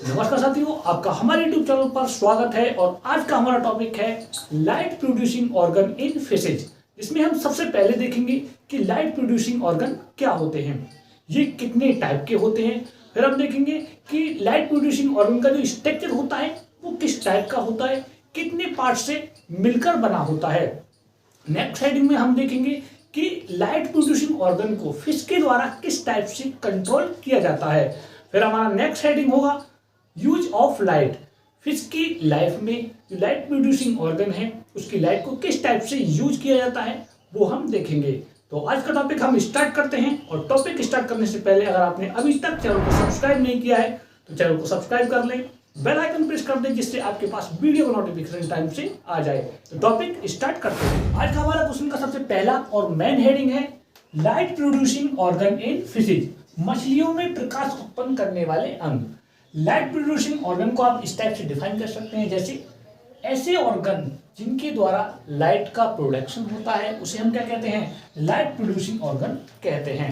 नमस्कार साथियों, आपका हमारे YouTube चैनल पर स्वागत है। और आज का हमारा टॉपिक है light producing organ in fishes. इसमें हम सबसे पहले देखेंगे कि लाइट प्रोड्यूसिंग ऑर्गन क्या होते हैं, ये कितने टाइप के होते हैं। फिर हम देखेंगे कि लाइट प्रोड्यूसिंग ऑर्गन का जो स्ट्रक्चर होता है वो किस टाइप का होता है, कितने पार्ट से मिलकर बना होता है। नेक्स्ट हेडिंग में हम देखेंगे कि लाइट प्रोड्यूसिंग ऑर्गन को फिश के द्वारा किस टाइप से कंट्रोल किया जाता है। फिर हमारा नेक्स्ट हेडिंग होगा यूज ऑफ लाइट। फिश की लाइफ में जो लाइट प्रोड्यूसिंग ऑर्गन है उसकी लाइट को किस टाइप से यूज किया जाता है वो हम देखेंगे। तो आज का टॉपिक हम स्टार्ट करते हैं। और टॉपिक स्टार्ट करने से पहले अगर आपने अभी तक चैनल को सब्सक्राइब नहीं किया है तो चैनल को सब्सक्राइब कर लें, बेल आइकन प्रेस कर दें जिससे आपके पास वीडियो का नोटिफिकेशन टाइम से आ जाए। तो टॉपिक स्टार्ट करते हैं। आज का हमारा क्वेश्चन का सबसे पहला और मेन हेडिंग है light producing organ in fishes. मछलियों में प्रकाश उत्पन्न करने वाले अंग। लाइट प्रोड्यूसिंग ऑर्गन को आप इस टाइप से डिफाइन कर सकते हैं, जैसे ऐसे ऑर्गन जिनके द्वारा लाइट का प्रोडक्शन होता है उसे हम क्या कहते हैं, लाइट प्रोड्यूसिंग ऑर्गन कहते हैं।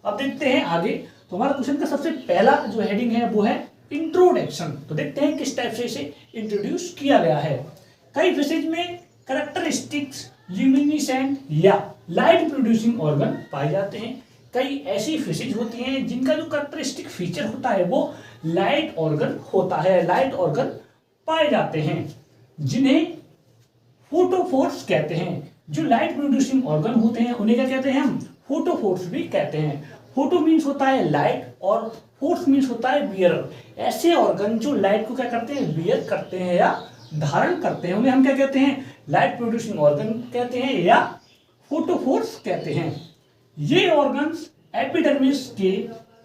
अब देखते हैं आगे। तो हमारा क्वेश्चन का सबसे पहला जो हेडिंग है वो है इंट्रोडक्शन। तो देखते हैं किस टाइप से इसे इंट्रोड्यूस किया गया है। कई फिशेज में कैरेक्टरिस्टिक्स ल्यूमिनिसेंट या लाइट प्रोड्यूसिंग ऑर्गन पाए जाते हैं। कई ऐसी फिशेज होती हैं जिनका जो कैरेक्टरिस्टिक फीचर होता है वो लाइट ऑर्गन होता है, लाइट ऑर्गन पाए जाते हैं जिन्हें फोटोफोर्स कहते हैं। जो लाइट प्रोड्यूसिंग ऑर्गन होते हैं उन्हें क्या कहते हैं, हम फोटोफोर्स भी कहते हैं। फोटो मीन्स होता है लाइट और फोर्स मीन्स होता है बियरर। ऐसे ऑर्गन जो लाइट को क्या करते हैं, बियर करते हैं या धारण करते हैं, उन्हें हम क्या कहते हैं, लाइट प्रोड्यूसिंग ऑर्गन कहते हैं या फोटोफोर्स कहते हैं। ये ऑर्गन्स एपिडर्मिस के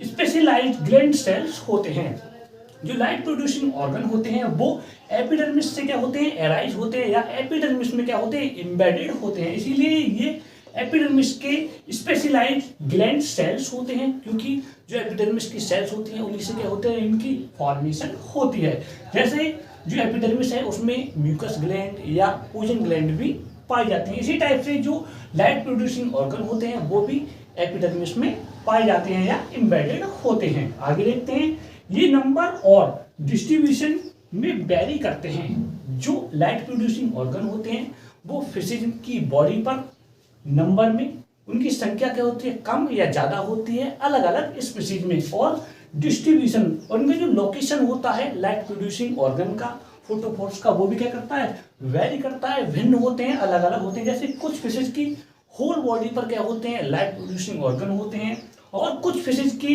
स्पेशलाइज्ड ग्लैंड सेल्स होते हैं। जो लाइट प्रोड्यूसिंग ऑर्गन होते हैं वो एपिडर्मिस से क्या होते हैं, एराइज होते हैं या एपिडर्मिस में क्या होते हैं, एम्बेडेड होते हैं। इसीलिए ये एपिडर्मिस के स्पेशलाइज्ड ग्लैंड सेल्स होते हैं, क्योंकि जो एपिडर्मिस की सेल्स होती हैं उन्हीं से क्या होते हैं, इनकी फॉर्मेशन होती है। जैसे जो एपिडर्मिस है उसमें म्यूकस ग्लैंड या पोजन ग्लैंड भी पाई जाती हैं। इसी टाइप से जो लाइट प्रोड्यूसिंग ऑर्गन होते हैं वो भी एपिडर्मिस में पाए जाते हैं या एम्बेडेड होते हैं। आगे देखते हैं, ये नंबर और डिस्ट्रीब्यूशन में वेरी करते हैं। जो लाइट प्रोड्यूसिंग ऑर्गन होते हैं वो फिशेज की बॉडी पर नंबर में उनकी संख्या क्या होती है, कम या ज्यादा होती है अलग अलग स्पीशीज में। और डिस्ट्रीब्यूशन और उनका जो लोकेशन होता है लाइट प्रोड्यूसिंग ऑर्गन का, फोटोफोर्स का, वो भी क्या करता है, वेरी करता है, भिन्न होते हैं, अलग अलग होते हैं। जैसे कुछ फिशेज की होल बॉडी पर क्या होते हैं, लाइट प्रोड्यूसिंग ऑर्गन होते हैं और कुछ फिशेज की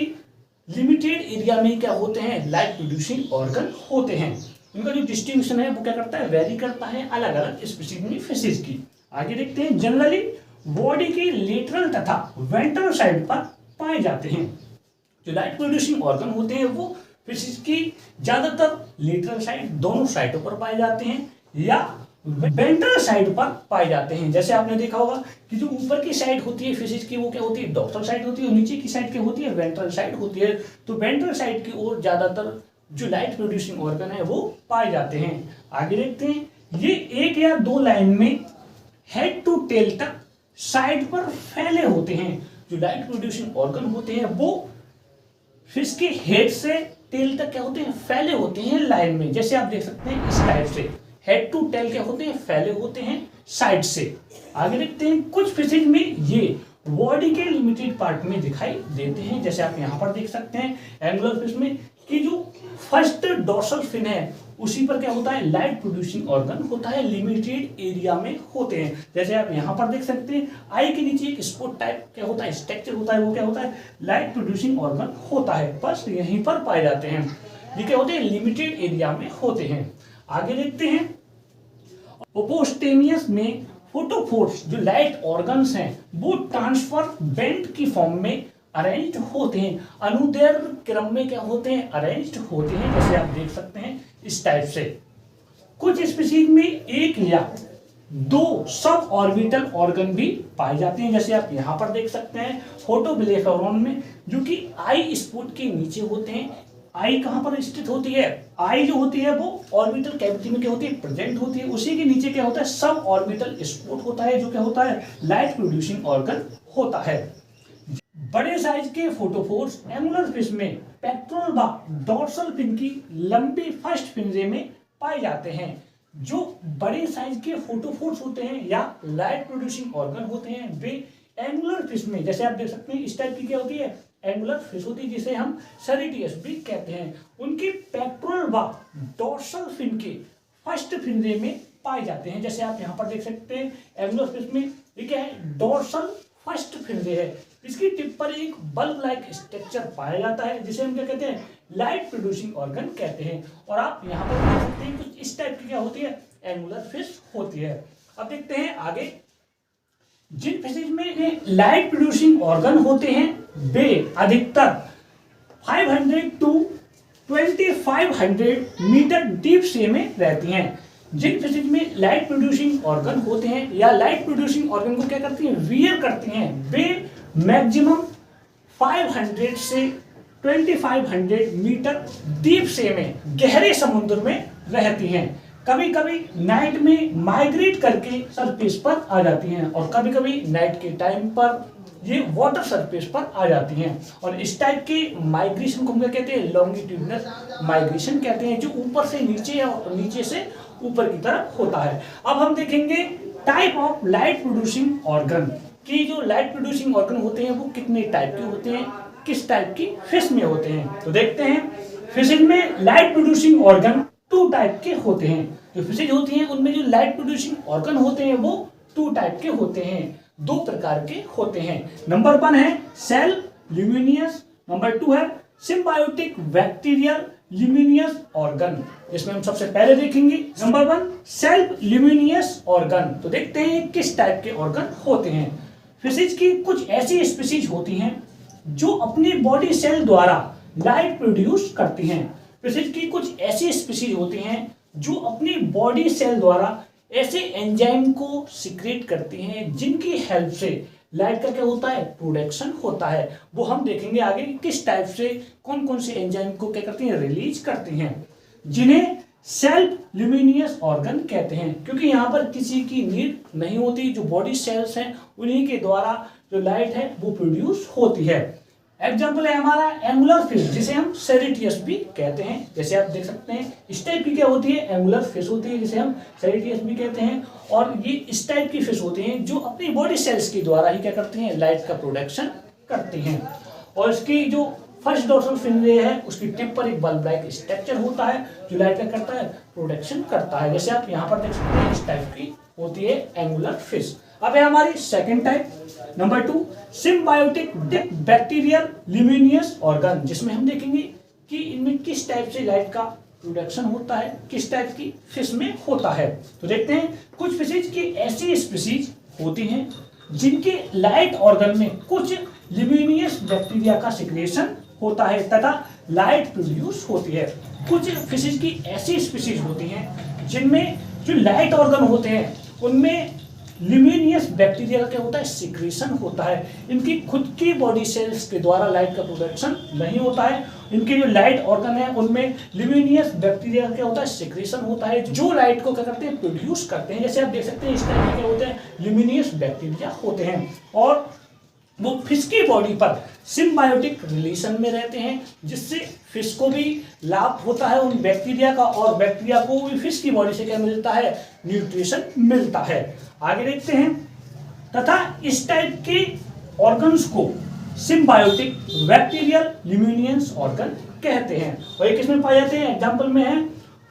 लिमिटेड एरिया में क्या होते हैं, लाइट प्रोड्यूसिंग ऑर्गन होते हैं। इनका जो डिस्ट्रीब्यूशन है वो क्या करता है, वेरी करता है अलग अलग स्पीशीज में फिशेज की। आगे देखते हैं, जनरली बॉडी के लेटरल तथा वेंट्रल साइड पर पाए जाते हैं। जो लाइट प्रोड्यूसिंग ऑर्गन होते हैं वो फिशेज की ज्यादातर लेटरल साइड, दोनों साइडों पर पाए जाते हैं या वेंट्रल साइड पर पाए जाते हैं। जैसे आपने देखा होगा कि जो ऊपर की साइड होती है फिशेज की वो क्या होती है, डॉर्सल साइड होती है, और नीचे की साइड क्या होती है, वेंट्रल साइड होती है। तो वेंट्रल साइड की ओर ज्यादातर जो लाइट प्रोड्यूसिंग ऑर्गन है वो पाए जाते हैं। आगे देखते हैं, ये एक या दो लाइन में हेड टू टेल तक साइड पर फैले होते हैं। जो लाइट प्रोड्यूसिंग ऑर्गन होते हैं वो फिश के हेड से टेल तक क्या होते हैं, फैले होते हैं लाइन में। जैसे आप देख सकते हैं इस टाइप से हेड टू टेल क्या होते हैं, फैले होते हैं साइड से। आगे देखते हैं, कुछ फिशेज में ये बॉडी के लिमिटेड पार्ट में दिखाई देते हैं। जैसे आप यहाँ पर देख सकते हैं एंगुलर फिश में कि जो फर्स्ट डॉर्सल फिन है उसी पर क्या होता है, लाइट प्रोड्यूसिंग ऑर्गन होता है, लिमिटेड एरिया में होते हैं। जैसे आप यहाँ पर देख सकते हैं आई के नीचे एक स्पॉट टाइप क्या होता है, स्ट्रक्चर होता है, वो क्या होता है, लाइट प्रोड्यूसिंग ऑर्गन होता है, बस यहीं पर पाए जाते हैं। ये क्या होते हैं, लिमिटेड एरिया में होते हैं। आगे देखते हैं, ओपोस्टेमियस में फोटोफोर्स जो लाइट ऑर्गन्स हैं वो ट्रांसफर बेंट की फॉर्म में अरेंज्ड होते हैं, अनुदैर्घ्य क्रम में क्या होते हैं, अरेंज्ड होते हैं। जैसे आप देख सकते हैं इस टाइप से। कुछ स्पीशीज में एक या दो सब ऑर्बिटल ऑर्गन भी पाए जाते हैं। जैसे आप यहाँ पर देख सकते हैं फोटोबिलेफेरॉन में, जो कि आई स्पॉट के नीचे होते हैं। आई कहाँ पर स्थित होती है, आई जो होती है वो ऑर्बिटल कैविटी में क्या होती है, प्रेजेंट होती है। उसी के नीचे क्या होता है, सब ऑर्बिटल स्पॉट होता है, जो क्या होता है, लाइट प्रोड्यूसिंग ऑर्गन होता है। बड़े साइज के फोटोफोर्स एंगुलर फिश में पेक्टोरल व डोर्सल फिन की लंबी फर्स्ट फिनजे में पाए जाते हैं। जो बड़े साइज के फोटोफोर्स होते हैं या लाइट प्रोड्यूसिंग ऑर्गन होते हैं वे एंगुलर फिश में, जैसे आप देख सकते हैं इस टाइप की क्या होती है, एंगुलर फिश होती है जिसे हम सेरेटियस भी कहते हैं। उनकी पेक्टोरल व डोर्सल फिन के फर्स्ट फिनजे में पाए जाते हैं। जैसे आप यहाँ पर देख सकते हैं एंगुलर फिश में ये क्या है, डोर्सल फर्स्ट फिनजे है। इसकी टिप पर एक बल्ब लाइक स्ट्रक्चर पाया जाता है जिसे हम क्या कहते हैं, लाइट प्रोड्यूसिंग ऑर्गन कहते हैं। और आप यहाँ पर देख सकते हैं कुछ इस टाइप की क्या होती है, एंगुलर फिश होती है। अब देखते हैं आगे, जिन फिशेज में लाइट प्रोड्यूसिंग ऑर्गन होते हैं वे अधिकतर 500 to 2500 मीटर डीप सी में रहती हैं। जिन फिशेज में लाइट प्रोड्यूसिंग ऑर्गन होते हैं या लाइट प्रोड्यूसिंग ऑर्गन को क्या करती हैं, वियर करती हैं, वे मैक्सिमम 500 से 2500 मीटर डीप सी में गहरे समुद्र में रहती हैं। कभी कभी नाइट में माइग्रेट करके सरफेस पर आ जाती हैं और कभी कभी नाइट के टाइम पर ये वाटर सरफेस पर आ जाती हैं। और इस टाइप के माइग्रेशन को हम क्या कहते हैं, लॉन्गिट्यूडनल माइग्रेशन कहते हैं, जो ऊपर से नीचे और नीचे से ऊपर की तरफ होता है। अब हम देखेंगे type of light producing organ कि जो लाइट प्रोड्यूसिंग ऑर्गन होते हैं वो कितने टाइप के होते हैं, किस टाइप की फिश में होते हैं। तो देखते हैं, फिशेज में लाइट प्रोड्यूसिंग ऑर्गन 2 टाइप के होते हैं। जो फिशेज होती हैं उनमें जो लाइट प्रोड्यूसिंग ऑर्गन होते हैं वो 2 टाइप के होते हैं, 2 प्रकार के होते हैं। नंबर 1 है सेल्फ ल्यूमिनियस, नंबर 2 है सिम्बायोटिक बैक्टीरियल ल्यूमिनियस ऑर्गन। इसमें हम सबसे पहले देखेंगे नंबर 1 सेल्फ ल्यूमिनियस ऑर्गन। तो देखते हैं किस टाइप के ऑर्गन होते हैं। फिशेज की कुछ ऐसी स्पीशीज होती हैं जो अपनी बॉडी सेल द्वारा लाइट प्रोड्यूस करती हैं। फिशेज की कुछ ऐसी स्पीशीज होती हैं जो अपनी बॉडी सेल द्वारा ऐसे एंजाइम को सिक्रेट करती हैं जिनकी हेल्प से लाइट का क्या होता है, प्रोडक्शन होता है। वो हम देखेंगे आगे किस टाइप से कौन कौन से एंजाइम को क्या करती हैं, रिलीज करती हैं, जिन्हें सेल्फ ल्यूमिनियस ऑर्गन कहते हैं। क्योंकि यहाँ पर किसी की नीड नहीं होती, जो बॉडी सेल्स हैं उन्हीं के द्वारा जो लाइट है वो प्रोड्यूस होती है। एग्जाम्पल है हमारा एंगुलर फिश जिसे हम सेरेटियस भी कहते हैं। जैसे आप देख सकते हैं इस टाइप की क्या होती है, एंगुलर फिश होती है जिसे हम सेरेटियस भी कहते हैं। और ये इस टाइप की फिश होती हैं जो अपनी बॉडी सेल्स के द्वारा ही क्या करती हैं, लाइट का प्रोडक्शन करती हैं। और इसकी जो फर्स्ट डोर्सल फिनरे है उसकी टिप पर एक बल्ब लाइक स्ट्रक्चर होता है जो लाइट का करता है, प्रोडक्शन करता है। जैसे आप यहाँ पर देख सकते हैं इस टाइप की होती है एंगुलर फिश। अब है हमारी second type number 2 symbiotic bacterial luminous organ, जिसमें हम देखेंगे कि इनमें किस टाइप से लाइट का प्रोडक्शन होता है, किस टाइप की फिश में होता है। तो देखते हैं, कुछ फिशेज की ऐसी स्पीशीज होती हैं जिनके लाइट ऑर्गन में कुछ ल्यूमिनियस बैक्टीरिया का सिक्रेशन होता है तथा लाइट प्रोड्यूस होती है। कुछ फिशेज की ऐसी स्पीशीज होती हैं जिनमें जो लाइट ऑर्गन होते हैं उनमें ल्यूमिनियस बैक्टीरिया का क्या होता है, सिक्रेशन होता है। इनकी खुद की बॉडी सेल्स के द्वारा लाइट का प्रोडक्शन नहीं होता है। इनके जो लाइट ऑर्गन है उनमें ल्यूमिनियस बैक्टीरिया का क्या होता है, सिक्रेशन होता है, जो लाइट को क्या करते हैं, प्रोड्यूस करते हैं। जैसे आप देख सकते हैं इस टाइप के क्या होते हैं, ल्यूमिनियस बैक्टीरिया होते हैं। और वो फिश की बॉडी पर सिम्बायोटिक रिलेशन में रहते हैं जिससे फिश को भी लाभ होता है उन बैक्टीरिया का, और बैक्टीरिया को भी फिश की बॉडी से क्या मिलता है, न्यूट्रिशन मिलता है। आगे देखते हैं, तथा इस टाइप के ऑर्गन्स को सिम्बायोटिक बैक्टीरियल ल्यूमिनियस ऑर्गन कहते हैं। और ये किसमें पाए जाते हैं, एग्जाम्पल में है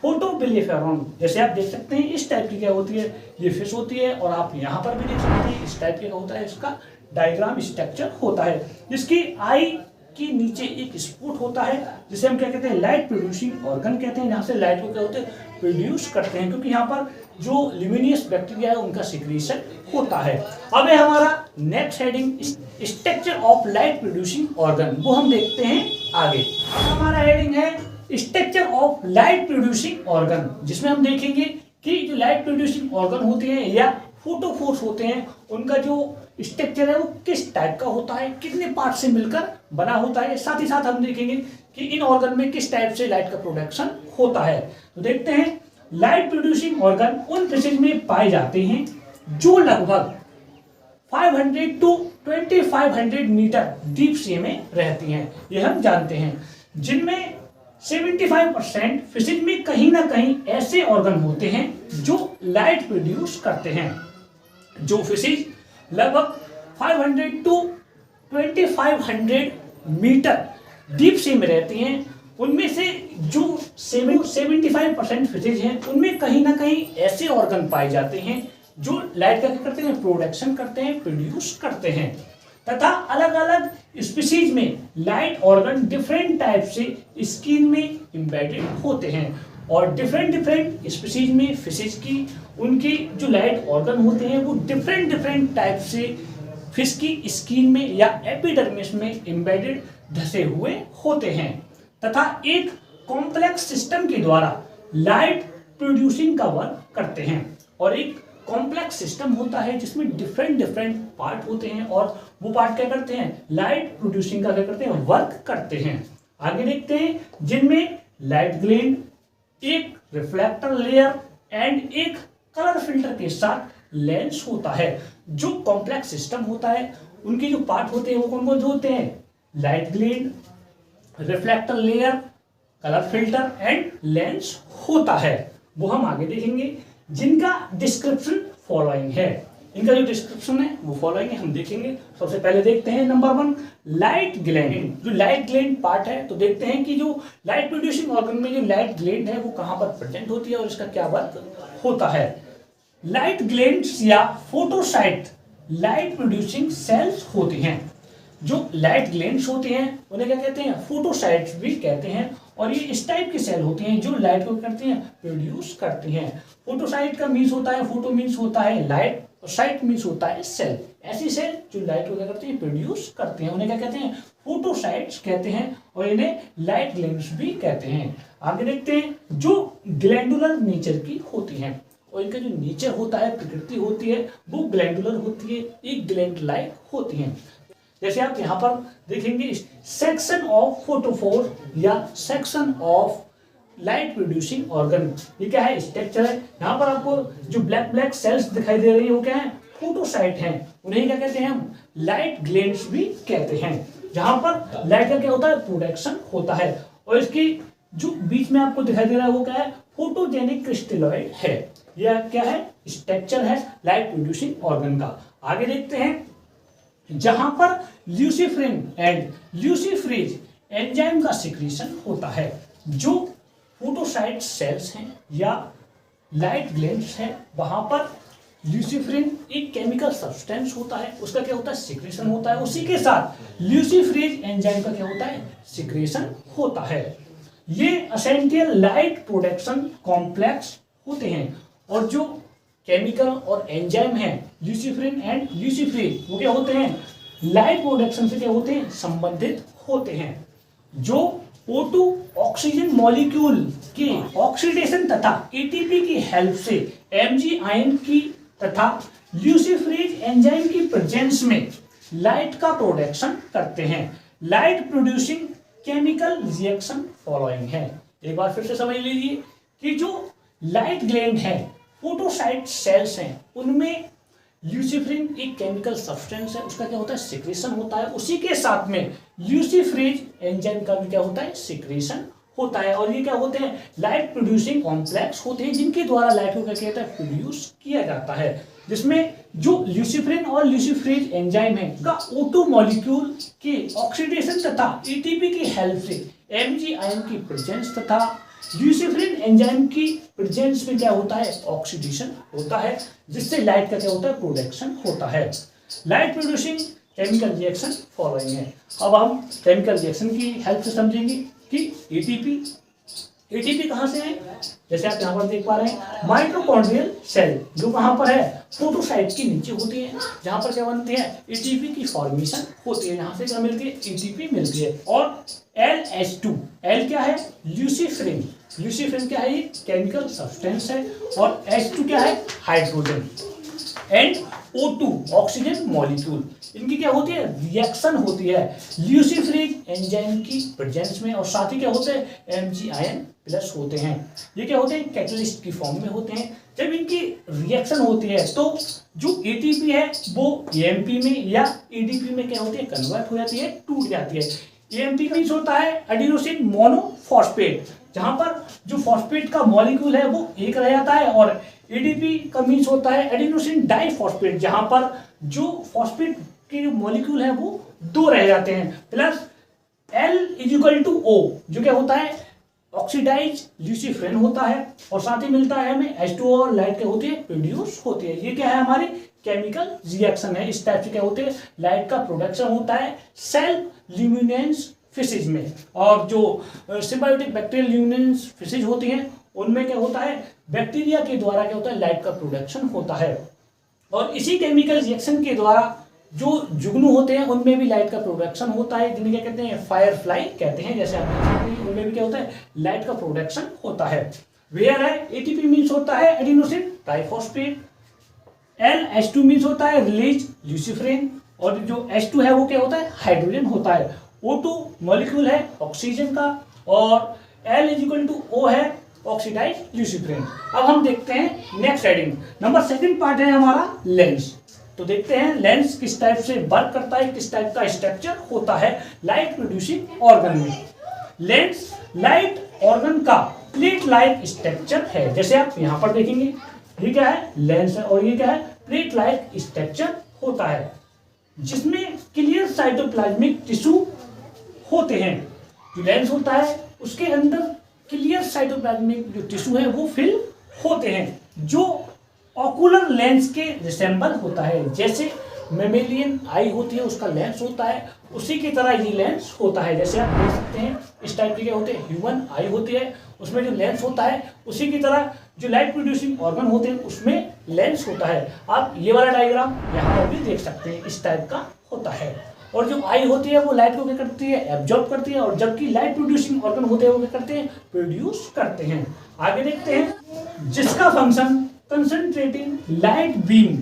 फोटोबिलिफेरॉन। जैसे आप देख सकते हैं इस टाइप की क्या होती है, ये फिश होती है। और आप यहाँ पर भी देख सकते हैं इस टाइप का होता है, इसका डायग्राम स्ट्रक्चर होता है। जिसकी आई की नीचे एक स्पोट होता है जिसे हम क्या कहते हैं, लाइट प्रोड्यूसिंग ऑर्गन कहते हैं। यहाँ से लाइट को क्या होते हैं, प्रोड्यूस करते हैं, क्योंकि यहाँ पर जो ल्यूमिनियस बैक्टीरिया है उनका सिक्रेशन होता है। अब है हमारा next heading structure of light producing organ, वो हम देखते हैं आगे। हमारा हेडिंग है structure of light producing organ, जिसमें हम देखेंगे कि जो लाइट प्रोड्यूसिंग ऑर्गन होते हैं या फोटोफोर्स होते हैं उनका जो स्ट्रक्चर है वो किस टाइप का होता है, कितने पार्ट से मिलकर बना होता है। साथ ही साथ हम देखेंगे कि इन ऑर्गन में किस टाइप से लाइट का प्रोडक्शन होता है। तो देखते हैं, लाइट प्रोड्यूसिंग ऑर्गन उन फिशेज में पाए जाते हैं जो लगभग 500 to 2500 मीटर डीप सी में रहती हैं, ये हम जानते हैं, जिनमें 75% फिशिंग में कहीं ना कहीं ऐसे ऑर्गन होते हैं जो लाइट प्रोड्यूस करते हैं। जो फिशेज लगभग 500 टू 2500 मीटर डीप सी में रहती हैं, उनमें से जो 75% फिशेज हैं उनमें कहीं ना कहीं ऐसे ऑर्गन पाए जाते हैं जो लाइट का क्या करते हैं, प्रोडक्शन करते हैं, प्रोड्यूस करते हैं। तथा अलग अलग स्पीशीज में लाइट ऑर्गन डिफरेंट टाइप से स्किन में एम्बेडेड होते हैं और डिफरेंट स्पीशीज में फिशेज की उनके जो लाइट ऑर्गन होते हैं वो डिफरेंट टाइप से फिश की स्किन में या एपिडर्मिस में एम्बेडेड धसे हुए होते हैं तथा एक कॉम्प्लेक्स सिस्टम के द्वारा लाइट प्रोड्यूसिंग का वर्क करते हैं। और एक कॉम्प्लेक्स सिस्टम होता है जिसमें डिफरेंट पार्ट होते हैं और वो पार्ट क्या करते हैं, लाइट प्रोड्यूसिंग का क्या करते हैं, वर्क करते हैं। आगे देखते हैं जिनमें लाइट ग्लैंड, एक रिफ्लेक्टर लेयर एंड एक कलर फिल्टर के साथ लेंस होता है। जो कॉम्प्लेक्स सिस्टम होता है उनके जो पार्ट होते हैं वो कौन कौन से होते हैं, light gland, reflector layer, colour filter and lens होता है। वो हम आगे देखेंगे, जिनका डिस्क्रिप्शन फॉलोइंग है। इनका जो डिस्क्रिप्शन है वो फॉलोइंग है, हम देखेंगे। सबसे पहले देखते हैं नंबर 1 लाइट ग्लैंड। जो लाइट ग्लैंड पार्ट है तो देखते हैं कि जो लाइट प्रोड्यूसिंग ऑर्गन में जो लाइट ग्लैंड है वो कहां पर प्रेजेंट होती है और इसका क्या वर्क होता है। लाइट ग्लैंड्स या फोटोसाइट लाइट प्रोड्यूसिंग सेल्स होती हैं। जो लाइट ग्लैंड्स होते हैं उन्हें क्या कहते हैं, फोटोसाइट्स भी कहते हैं और ये इस टाइप की सेल होती हैं जो लाइट को करती हैं, प्रोड्यूस करती हैं। फोटोसाइट का मीन्स होता है, फोटो मीन्स होता है लाइट और साइट मीन्स होता है सेल। ऐसी सेल जो लाइट को क्या करती है, प्रोड्यूस करते हैं, उन्हें क्या कहते हैं, फोटोसाइट्स कहते हैं और इन्हें लाइट ग्लैंड्स भी कहते हैं। आगे देखते हैं जो ग्लैंडुलर नेचर की होती हैं और इनका जो नेचर होता है, प्रकृति होती है, वो ग्लैंडुलर होती है, एक ग्लैंड लाइक होती हैं। जैसे आप यहाँ पर देखेंगे सेक्शन ऑफ फोटोफोर या section of light producing organ, ये क्या है, स्ट्रक्चर है। यहाँ पर आपको जो ब्लैक सेल्स दिखाई दे रही है वो क्या है, फोटोसाइट हैं। उन्हें क्या कहते हैं हम, लाइट ग्लैंड्स भी कहते हैं। जहां पर लाइट का क्या होता है, प्रोडक्शन होता है और इसकी जो बीच में आपको दिखाई दे रहा है वो क्या है, फोटोजेनिक क्रिस्टलॉइड है। यह क्या है, स्ट्रक्चर है लाइट प्रोड्यूसिंग ऑर्गन का। आगे देखते हैं जहां पर ल्यूसीफेरिन एंड ल्यूसीफरेज एंजाइम का सिक्रीशन होता है। जो फोटोसाइट सेल्स हैं या लाइट ग्लैंड्स हैं वहां पर ल्यूसीफेरिन एक केमिकल सब्सटेंस होता है, उसका क्या होता है, सिक्रीशन होता है। उसी के साथ ल्यूसीफरेज एंजाइम का क्या होता है, सिक्रीशन होता है। ये एसेंशियल लाइट प्रोडक्शन कॉम्प्लेक्स होते हैं और जो केमिकल और एंजाइम है ल्यूसीफेरिन एंड ल्यूसीफरेज वो क्या होते हैं, लाइट प्रोडक्शन से क्या होते हैं, संबंधित होते हैं। जो O2 ऑक्सीजन मॉलिक्यूल के ऑक्सीडेशन तथा एटीपी की हेल्प से Mg आयन की तथा ल्यूसीफरेज एंजाइम की प्रेजेंस में लाइट का प्रोडक्शन करते हैं। Light producing chemical reaction following है। एक बार फिर से समझ लीजिए कि जो लाइट ग्लैंड है, फोटोसाइट सेल्स हैं, उनमें ल्यूसीफेरिन एक केमिकल सब्सटेंस है, उसका क्या होता है, सिक्रीशन होता है। उसी के साथ में ल्यूसीफरेज एंजाइम का भी क्या होता है, सिक्रीशन होता है। और ये क्या होते हैं, लाइट प्रोड्यूसिंग कॉम्प्लेक्स होते हैं जिनके द्वारा लाइट को क्या कहता है, प्रोड्यूस किया जाता है। जिसमें जो ल्यूसीफेरिन और ल्यूसीफरेज एंजाइम है का O2 मॉलिक्यूल के ऑक्सीडेशन तथा एटीपी की हेल्प से Mg आयन की प्रेजेंस तथा ल्यूसीफेरिन एंजाइम की प्रेजेंस में क्या होता है, ऑक्सीडेशन होता है, जिससे लाइट का क्या होता है, प्रोडक्शन होता है। Light producing chemical reaction following है। अब हम केमिकल रिएक्शन की हेल्प से समझेंगे कि एटीपी कहां से है। जैसे आप यहाँ पर देख पा रहे हैं माइटोकॉन्ड्रियल सेल जो कहां पर है, फोटोसाइट के नीचे होती है, जहां पर क्या बनती है, एटीपी की फॉर्मेशन होती है। यहाँ से क्या मिलती है, एटीपी मिलती है। और LH2, L क्या है, ल्यूसीफेरिन, ल्यूसीफेरिन क्या है, ये केमिकल सब्सटेंस है और H2 क्या है, hydrogen. And O2 oxygen molecule, इनकी क्या होती है, रिएक्शन होती है ल्यूसीफरिक एंजाइम की प्रेजेंस में, और साथ ही क्या होते हैं, Mg+ होते हैं। ये क्या होते हैं, कैटलिस्ट की फॉर्म में होते हैं। जब इनकी रिएक्शन होती है तो जो ATP है वो AMP में या ADP में क्या होती है, कन्वर्ट हो जाती है, टूट जाती है। AMP मीन्स होता है एडिनोसिन मोनोफॉस्फेट, जहां पर जो फॉस्फेट का मॉलिक्यूल है वो एक रह जाता है, और ADP का मीन्स होता है एडिनोसिन डाइफॉस्फेट, जहां पर जो फॉस्फेट के मॉलिक्यूल है वो दो रह जाते हैं, प्लस L=O जो क्या होता है, ऑक्सीडाइज ल्यूसीफेरिन होता है, और साथ ही मिलता है हमें H2O, और लाइट क्या होती है, प्रोड्यूस होती है। ये क्या है, हमारी केमिकल रिएक्शन है। इस टाइप से क्या होते हैं, लाइट का प्रोडक्शन होता है सेल्फ ल्यूमिनेंस फिशेज में, और जो सिम्बायोटिक बैक्टीरियल ल्यूमिनेंस फिशेज होती हैं उनमें क्या होता है, बैक्टीरिया के द्वारा क्या होता है, लाइट का प्रोडक्शन होता है। और इसी केमिकल रिएक्शन के द्वारा जो जुगनू होते हैं उनमें भी लाइट का प्रोडक्शन होता है, जिन्हें क्या कहते हैं, फायर फ्लाई कहते हैं। जैसे आप देख सकते हैं उनमें भी क्या होता है, लाइट का प्रोडक्शन होता है। वेयर है, ATP मीन्स होता है एडिनोसिन ट्राइफॉस्फेट, LH2 मीन्स होता है रिलीज ल्यूसीफेरिन, और जो H2 है वो क्या होता है, हाइड्रोजन होता है। O2 मॉलिक्यूल है ऑक्सीजन का, और L=O है ऑक्सीडाइज ल्यूसीफेरिन। अब हम देखते हैं next heading, number second part है हमारा लेंस। तो देखते हैं लेंस किस टाइप से वर्क करता है, किस टाइप का स्ट्रक्चर होता है लाइट प्रोड्यूसिंग ऑर्गन में। लेंस लाइट ऑर्गन का प्लेट लाइक स्ट्रक्चर है, जैसे आप यहाँ पर देखेंगे, ये क्या है, लेंस है, और ये क्या है, प्लेट लाइक स्ट्रक्चर होता है, जिसमें क्लियर साइटोप्लाज्मिक टिश्यू होते हैं। जो लेंस होता है उसके अंदर क्लियर साइटोप्लाज्मिक जो टिश्यू है वो फिल होते हैं, जो ऑकुलर लेंस के रिसेंबल होता है। जैसे मेमेलियन आई होती है उसका लेंस होता है, उसी की तरह ये लेंस होता है। जैसे आप देख सकते हैं इस टाइप के क्या होते हैं, ह्यूमन आई होती है, उसमें जो लेंस होता है उसी की तरह जो लाइट प्रोड्यूसिंग ऑर्गन होते हैं उसमें लेंस होता है। आप ये वाला डायग्राम यहाँ पर भी देख सकते हैं, इस टाइप का होता है। और जो आई होती है वो लाइट को क्या करती है, एब्जॉर्ब करती है, और जबकि लाइट प्रोड्यूसिंग ऑर्गन होते हैं वो क्या करते हैं, प्रोड्यूस करते हैं। आगे देखते हैं, जिसका function concentrating light beam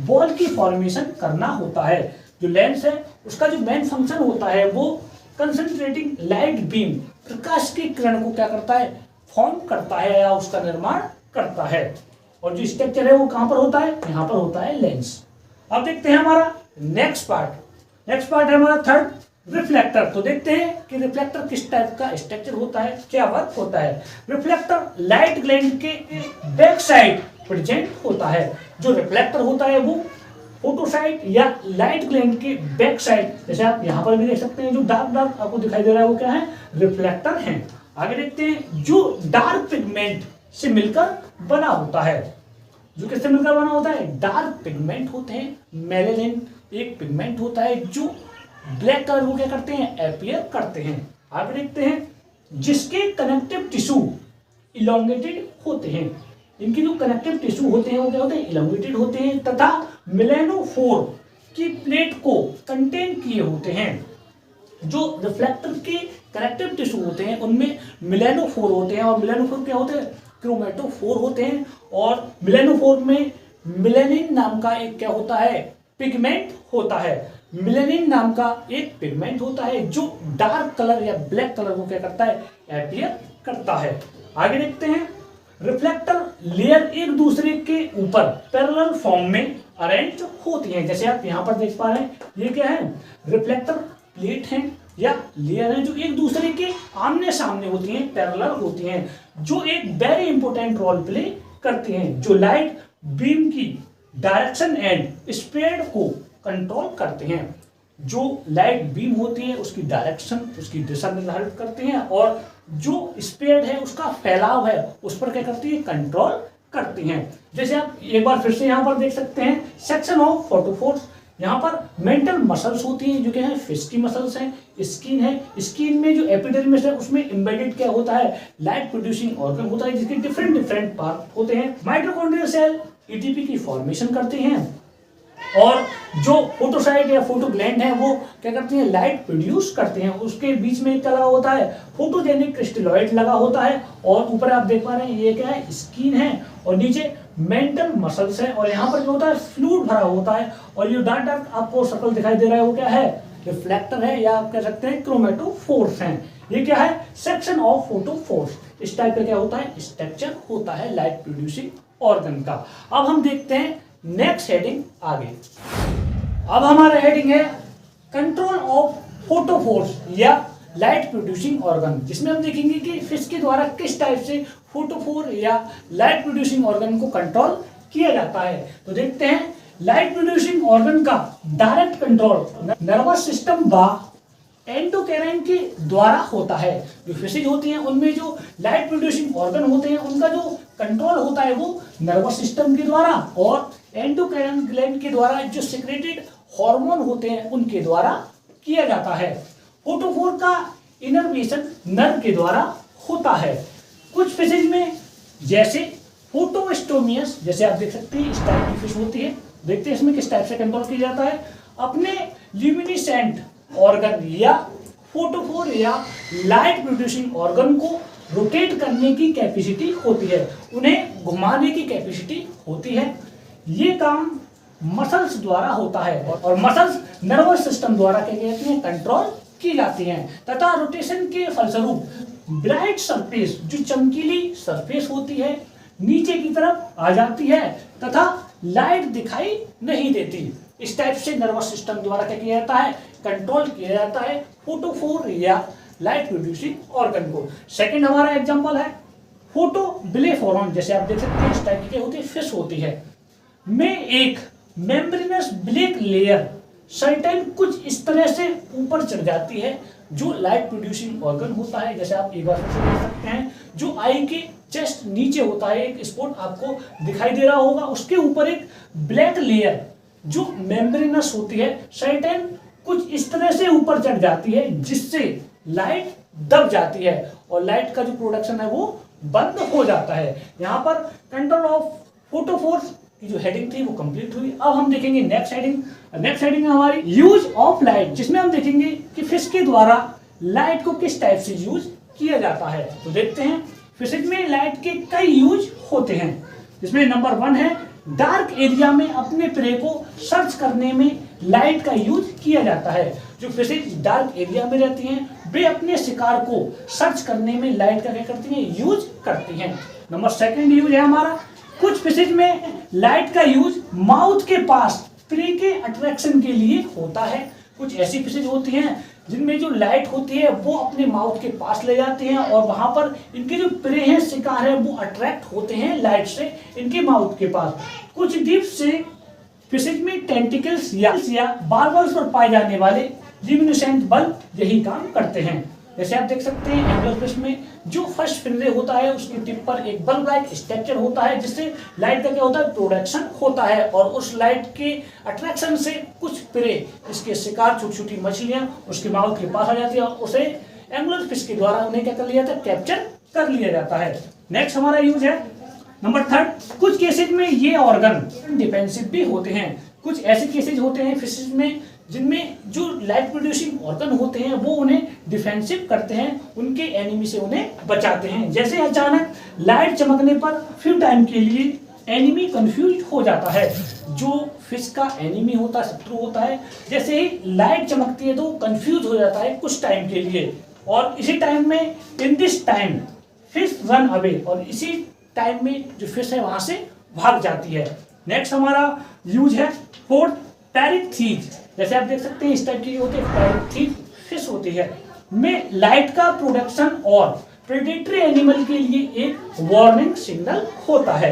ball की फॉर्मेशन करना होता है। जो लेंस है उसका जो मेन फंक्शन होता है वो कंसंट्रेटिंग लाइट बीम, प्रकाश की किरण को क्या करता है, फॉर्म करता है या उसका निर्माण करता है। और जो स्ट्रक्चर है वो कहां पर होता है, यहाँ पर होता है लेंस। अब देखते हैं हमारा नेक्स्ट पार्ट है हमारा थर्ड, रिफ्लेक्टर। तो देखते हैं कि रिफ्लेक्टर किस टाइप का स्ट्रक्चर होता है, क्या वर्क होता है। रिफ्लेक्टर लाइट ग्लैंड के बैक साइड प्रेजेंट होता है। जो रिफ्लेक्टर होता है वो फोटोसाइट या लाइट ग्लैंड के बैक साइड, जैसे आप यहाँ पर भी देख सकते हैं, जो डार्क आपको दिखाई दे रहा है वो क्या है, रिफ्लेक्टर है। आगे देखते हैं, जो डार्क पिगमेंट से मिलकर बना होता है। जो किससे मिलकर बना होता है, डार्क पिगमेंट होते हैं। मेलेनिन एक पिगमेंट होता है जो ब्लैक कलर को क्या करते हैं, अपीयर करते हैं। आगे देखते हैं, जिसके कनेक्टिव टिश्यू इलोंगेटेड होते हैं। इनके जो कनेक्टिव टिश्यू होते हैं वो क्या होते हैं, इलोंगेटेड होते हैं, तथा मेलेनोफोर की प्लेट को कंटेन किए होते हैं। जो रिफ्लेक्टर के कनेक्टिव टिश्यू होते हैं उनमें मेलेनोफोर होते हैं, और मेलेनोफोर क्या होते हैं, क्रोमेटोफोर होते हैं। और मेलेनोफोर में मेलेनिन नाम का एक क्या होता है, पिगमेंट होता है। मेलेनिन नाम का एक पिगमेंट होता है जो डार्क कलर या ब्लैक कलर को क्या करता है, अपीयर करता है। आगे देखते हैं, रिफ्लेक्टर लेयर एक दूसरे के ऊपर पैरेलल फॉर्म में अरेंज होती हैं। जैसे आप यहाँ पर देख पा रहे हैं, ये क्या है, रिफ्लेक्टर प्लेट हैं या लेयर हैं जो एक दूसरे के आमने सामने होती हैं, पैरेलल होती हैं, जो एक वेरी इंपॉर्टेंट रोल प्ले करती हैं, जो लाइट बीम की डायरेक्शन एंड स्प्रेड को कंट्रोल करते हैं। जो लाइट बीम होती है उसकी डायरेक्शन, उसकी दिशा निर्धारित करते हैं, और जो स्प्रेड है उसका फैलाव है उस पर क्या करती है, कंट्रोल करती हैं। जैसे आप एक बार फिर से यहाँ पर देख सकते हैं, सेक्शन ऑफ फोटोफोर्स। यहाँ पर मेंटल मसल्स होती हैं जो क्या है, फिश की मसल्स हैं। स्किन है, स्किन में जो एपिडर्मिस है उसमें एम्बेडेड क्या होता है, लाइट प्रोड्यूसिंग ऑर्गन होता है, जिसके डिफरेंट पार्ट होते हैं। माइटोकॉन्ड्रियल सेल एटीपी की फॉर्मेशन करते हैं। और जो फोटोसाइट या फोटो ग्लैंड है वो क्या करते हैं, लाइट प्रोड्यूस करते हैं। उसके बीच में क्या लगा होता है, फोटोजेनिक क्रिस्टलॉइड लगा होता है। और ऊपर आप देख पा रहे हैं ये क्या है, स्किन है और नीचे मेंटल मसल्स है और यहाँ पर जो होता है फ्लूइड भरा होता है। और ये डार्क डार्क आपको सर्कल दिखाई दे रहा है वो क्या है, रिफ्लेक्टर है या आप कह सकते हैं क्रोमेटोफोर्स हैं। ये क्या है, सेक्शन ऑफ फोटोफोर्स। इस टाइप का क्या होता है, स्ट्रक्चर होता है लाइट प्रोड्यूसिंग ऑर्गन का। अब हम देखते हैं नेक्स्ट हेडिंग आगे। अब हमारा हेडिंग है कंट्रोल ऑफ फोटोफोर्स या लाइट प्रोड्यूसिंग ऑर्गन, जिसमें हम देखेंगे कि फिश के द्वारा किस टाइप से फोटोफोर या लाइट प्रोड्यूसिंग ऑर्गन को कंट्रोल किया जाता है। तो देखते हैं, लाइट प्रोड्यूसिंग ऑर्गन का डायरेक्ट कंट्रोल नर्वस सिस्टम व एंडोक्राइन के द्वारा होता है। जो फिशेज होती हैं उनमें जो लाइट प्रोड्यूसिंग ऑर्गन होते हैं उनका जो कंट्रोल होता है वो नर्वस सिस्टम के द्वारा और एंडोक्राइन ग्लैंड के द्वारा जो सिक्रेटेड हार्मोन होते हैं उनके द्वारा किया जाता है। फोटोफोर का इनर्वेशन नर्व के द्वारा होता है। कुछ फिशेज में जैसे फोटोस्टोमियस, जैसे आप देख सकते हैं इस टाइप की फिश होती है। देखते हैं इसमें किस टाइप से कंट्रोल किया जाता है। अपने ल्यूमिनेसेंट ऑर्गन या फोटोफोर या लाइट प्रोड्यूसिंग ऑर्गन को रोटेट करने की कैपेसिटी होती है, उन्हें घुमाने की कैपेसिटी होती है। ये काम मसल्स द्वारा होता है और मसल्स नर्वस सिस्टम द्वारा क्या कहते हैं, कंट्रोल की जाती हैं। तथा रोटेशन के फलस्वरूप ब्राइट सरफेस, जो चमकीली सरफेस होती है, नीचे की तरफ आ जाती है तथा लाइट दिखाई नहीं देती। इस टाइप से नर्वस सिस्टम द्वारा क्या किया जाता है, कंट्रोल किया जाता है फोटोफोर या लाइट प्रोड्यूसिंग ऑर्गन को। सेकंड हमारा एग्जांपल है फोटोबिलेफोरॉन। जैसे आप देख सकते हैं इस टाइप की क्या होती है, फिश होती है, में एक मेम्ब्रेनस ब्लैक लेयर सर्टेन कुछ इस तरह से ऊपर चढ़ जाती है जो लाइट प्रोड्यूसिंग ऑर्गन होता है। जैसे आप एक बार फिर से देख सकते हैं, जो आई के जस्ट नीचे होता है एक स्पॉट आपको दिखाई दे रहा होगा, उसके ऊपर एक ब्लैक लेयर जो मेम्ब्रेनस होती है सर्टेन कुछ इस तरह से ऊपर चढ़ जाती है जिससे लाइट दब जाती है और लाइट का जो प्रोडक्शन है वो बंद हो जाता है। यहाँ पर कंट्रोल ऑफ फोटोफोर्स की जो हेडिंग थी वो कंप्लीट हुई। अब हम देखेंगे नेक्स्ट हेडिंग। नेक्स्ट हेडिंग है हमारी यूज ऑफ लाइट, जिसमें हम देखेंगे कि फिश के द्वारा लाइट को किस टाइप से यूज किया जाता है। तो देखते हैं, फिशिंग में लाइट के कई यूज होते हैं, जिसमें नंबर 1 है डार्क एरिया में अपने प्रे को सर्च करने में लाइट का यूज किया जाता है। जो फिशेज डार्क एरिया में रहती हैं वे अपने शिकार को सर्च करने में लाइट का क्या करती हैं, यूज करती हैं। नंबर 2 यूज है हमारा, कुछ फिशेज में लाइट का यूज माउथ के पास प्रे के अट्रैक्शन के लिए होता है। कुछ ऐसी फिशेज होती हैं जिनमें जो लाइट होती है वो अपने माउथ के पास ले जाते हैं और वहां पर इनके जो प्रे हैं, शिकार है, वो अट्रैक्ट होते हैं लाइट से इनके माउथ के पास। कुछ डीप से फिशेज में टेंटिकल्स या बार्बल्स पर पाए जाने वाले ल्यूमिनेसेंट बल्ब यही काम करते हैं। जैसे आप देख सकते हैं एंगुलर फिश में जो फर्स्ट फिनरे होता है उसकी टिप पर एक बल्ब लाइक स्ट्रक्चर होता है जिससे लाइट का क्या होता है, प्रोडक्शन होता है और उस लाइट के अट्रैक्शन से कुछ प्रे, इसके शिकार छोटी छोटी मछलियां उसके माउथ के पास आ जाती है और उसे एंगुलर फिश के द्वारा उन्हें क्या कर लिया जाता है, कैप्चर कर लिया जाता है। नेक्स्ट हमारा यूज है नंबर 3, कुछ केसेज में ये ऑर्गन डिफेंसिव भी होते हैं। कुछ ऐसे केसेज होते हैं फिशेज में जिनमें जो लाइट प्रोड्यूसिंग ऑर्गन होते हैं वो उन्हें डिफेंसिव करते हैं, उनके एनिमी से उन्हें बचाते हैं। जैसे अचानक लाइट चमकने पर फ्यू टाइम के लिए एनिमी कंफ्यूज हो जाता है। जो फिश का एनिमी होता है, शत्रु होता है, जैसे ही लाइट चमकती है तो कंफ्यूज हो जाता है कुछ टाइम के लिए और इसी टाइम में in this time fish run away, और इसी टाइम में जो फिश है वहां से भाग जाती है। नेक्स्ट हमारा यूज है फोर्थ, पैरिथीज। जैसे आप देख सकते हैं इस टाइप की होती है पैरिथीज फिश होती है, में लाइट का प्रोडक्शन और प्रेडेटरी एनिमल के लिए एक वार्निंग सिग्नल होता है।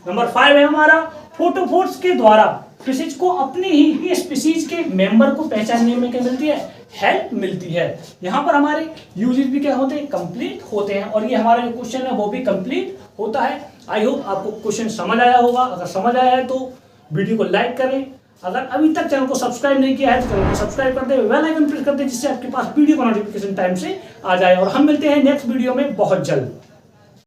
नंबर 5 है हमारा फोटोफोर्स के द्वारा फिशेज को अपनी ही स्पीशीज के मेंबर को पहचानने में क्या मिलती है, हेल्प मिलती है। यहाँ पर हमारे यूजेस भी क्या होते हैं, कंप्लीट होते हैं और ये हमारा जो क्वेश्चन है वो भी कंप्लीट होता है। आई होप आपको क्वेश्चन समझ आया होगा। अगर समझ आया है तो वीडियो को लाइक करें, अगर अभी तक चैनल को सब्सक्राइब नहीं किया है तो चैनल को सब्सक्राइब कर दे, बेल आइकन प्रेस कर दे जिससे आपके पास वीडियो का नोटिफिकेशन टाइम से आ जाए और हम मिलते हैं नेक्स्ट वीडियो में बहुत जल्द।